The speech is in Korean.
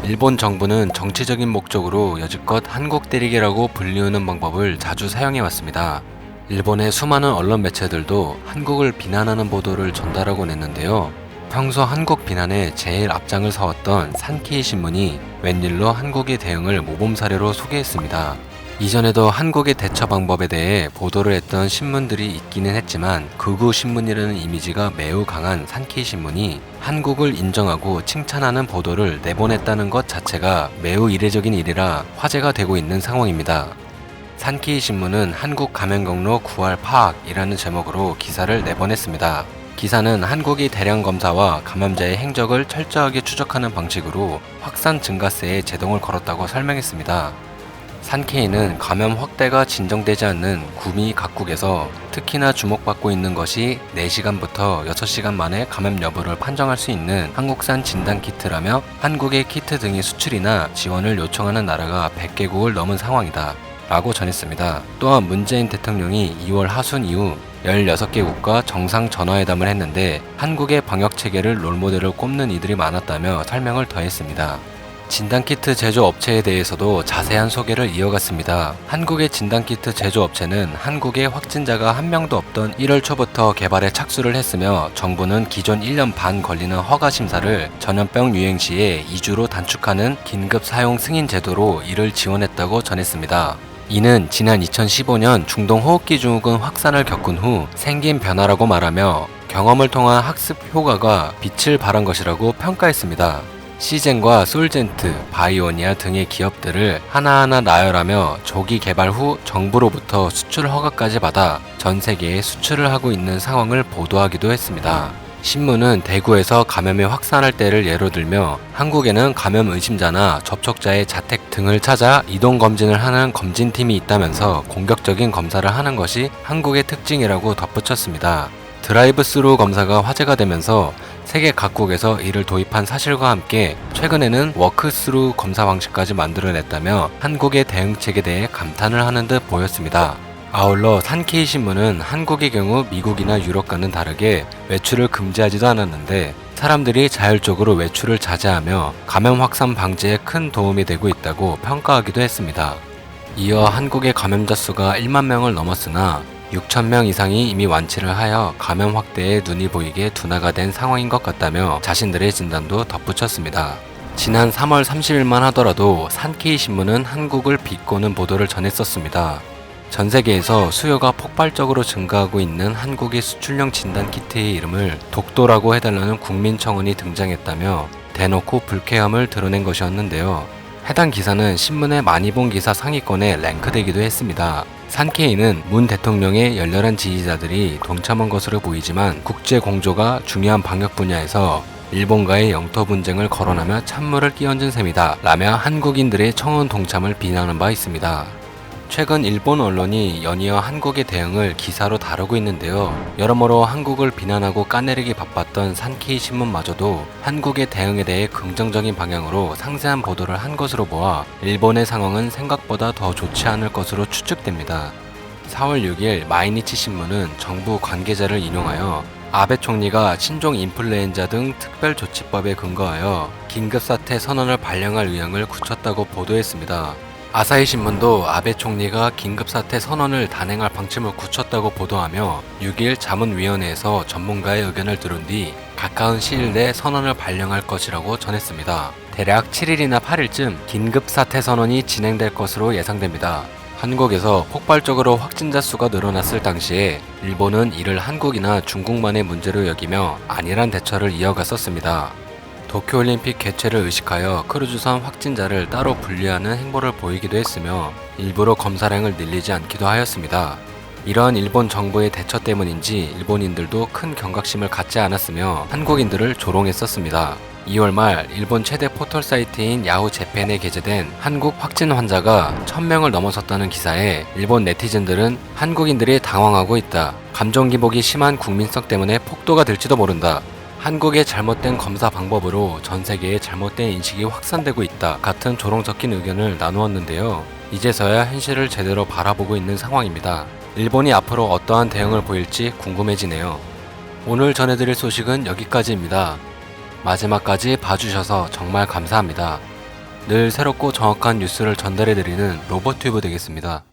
일본 정부는 정치적인 목적으로 여지껏 한국 때리기라고 불리우는 방법을 자주 사용해 왔습니다. 일본의 수많은 언론 매체들도 한국을 비난하는 보도를 전달하곤 했는데요. 평소 한국 비난에 제일 앞장을 서왔던 산케이 신문이 웬일로 한국의 대응을 모범 사례로 소개했습니다. 이전에도 한국의 대처 방법에 대해 보도를 했던 신문들이 있기는 했지만 극우 신문이라는 이미지가 매우 강한 산케이 신문이 한국을 인정하고 칭찬하는 보도를 내보냈다는 것 자체가 매우 이례적인 일이라 화제가 되고 있는 상황입니다. 산케이 신문은 한국 감염 경로 9할 파악이라는 제목으로 기사를 내보냈습니다. 기사는 한국이 대량 검사와 감염자의 행적을 철저하게 추적하는 방식으로 확산 증가세에 제동을 걸었다고 설명했습니다. 산케이는 감염 확대가 진정되지 않는 구미 각국에서 특히나 주목받고 있는 것이 4시간부터 6시간 만에 감염 여부를 판정할 수 있는 한국산 진단키트라며 한국의 키트 등의 수출이나 지원을 요청하는 나라가 100개국을 넘은 상황이다 라고 전했습니다. 또한 문재인 대통령이 2월 하순 이후 16개국과 정상 전화회담을 했는데 한국의 방역 체계를 롤모델로 꼽는 이들이 많았다며 설명을 더했습니다. 진단키트 제조업체에 대해서도 자세한 소개를 이어갔습니다. 한국의 진단키트 제조업체는 한국에 확진자가 한 명도 없던 1월 초부터 개발에 착수를 했으며 정부는 기존 1년 반 걸리는 허가 심사를 전염병 유행 시에 2주로 단축하는 긴급 사용 승인 제도로 이를 지원했다고 전했습니다. 이는 지난 2015년 중동 호흡기 증후군 확산을 겪은 후 생긴 변화라고 말하며 경험을 통한 학습 효과가 빛을 발한 것이라고 평가했습니다. 시젠과 솔젠트, 바이오니아 등의 기업들을 하나하나 나열하며 조기 개발 후 정부로부터 수출 허가까지 받아 전 세계에 수출을 하고 있는 상황을 보도하기도 했습니다. 신문은 대구에서 감염이 확산할 때를 예로 들며 한국에는 감염 의심자나 접촉자의 자택 등을 찾아 이동 검진을 하는 검진팀이 있다면서 공격적인 검사를 하는 것이 한국의 특징이라고 덧붙였습니다. 드라이브 스루 검사가 화제가 되면서 세계 각국에서 이를 도입한 사실과 함께 최근에는 워크 스루 검사 방식까지 만들어냈다며 한국의 대응책에 대해 감탄을 하는 듯 보였습니다. 아울러 산케이 신문은 한국의 경우 미국이나 유럽과는 다르게 외출을 금지하지도 않았는데 사람들이 자율적으로 외출을 자제하며 감염 확산 방지에 큰 도움이 되고 있다고 평가하기도 했습니다. 이어 한국의 감염자 수가 1만 명을 넘었으나 6,000명 이상이 이미 완치를 하여 감염 확대에 눈이 보이게 둔화가 된 상황인 것 같다며 자신들의 진단도 덧붙였습니다. 지난 3월 30일만 하더라도 산케이 신문은 한국을 비꼬는 보도를 전했었습니다. 전 세계에서 수요가 폭발적으로 증가하고 있는 한국의 수출용 진단키트의 이름을 독도라고 해달라는 국민청원이 등장했다며 대놓고 불쾌함을 드러낸 것이었는데요. 해당 기사는 신문의 많이 본 기사 상위권에 랭크되기도 했습니다. 산케이는 문 대통령의 열렬한 지지자들이 동참한 것으로 보이지만 국제 공조가 중요한 방역 분야에서 일본과의 영토 분쟁을 거론하며 찬물을 끼얹은 셈이다 라며 한국인들의 청원 동참을 비난한 바 있습니다. 최근 일본 언론이 연이어 한국의 대응을 기사로 다루고 있는데요. 여러모로 한국을 비난하고 까내리기 바빴던 산케이 신문마저도 한국의 대응에 대해 긍정적인 방향으로 상세한 보도를 한 것으로 보아 일본의 상황은 생각보다 더 좋지 않을 것으로 추측됩니다. 4월 6일 마이니치 신문은 정부 관계자를 인용하여 아베 총리가 신종 인플루엔자 등 특별조치법에 근거하여 긴급사태 선언을 발령할 의향을 굳혔다고 보도했습니다. 아사히 신문도 아베 총리가 긴급사태 선언을 단행할 방침을 굳혔다고 보도하며 6일 자문위원회에서 전문가의 의견을 들은 뒤 가까운 시일 내 선언을 발령할 것이라고 전했습니다. 대략 7일이나 8일쯤 긴급사태 선언이 진행될 것으로 예상됩니다. 한국에서 폭발적으로 확진자 수가 늘어났을 당시에 일본은 이를 한국이나 중국만의 문제로 여기며 안일한 대처를 이어갔었습니다. 도쿄올림픽 개최를 의식하여 크루즈선 확진자를 따로 분리하는 행보를 보이기도 했으며 일부러 검사량을 늘리지 않기도 하였습니다. 이러한 일본 정부의 대처 때문인지 일본인들도 큰 경각심을 갖지 않았으며 한국인들을 조롱했었습니다. 2월 말 일본 최대 포털 사이트인 야후 재팬에 게재된 한국 확진 환자가 1000명을 넘어섰다는 기사에 일본 네티즌들은 한국인들이 당황하고 있다. 감정 기복이 심한 국민성 때문에 폭도가 될지도 모른다. 한국의 잘못된 검사 방법으로 전 세계에 잘못된 인식이 확산되고 있다 같은 조롱 섞인 의견을 나누었는데요. 이제서야 현실을 제대로 바라보고 있는 상황입니다. 일본이 앞으로 어떠한 대응을 보일지 궁금해지네요. 오늘 전해드릴 소식은 여기까지입니다. 마지막까지 봐주셔서 정말 감사합니다. 늘 새롭고 정확한 뉴스를 전달해드리는 로버튜브 되겠습니다.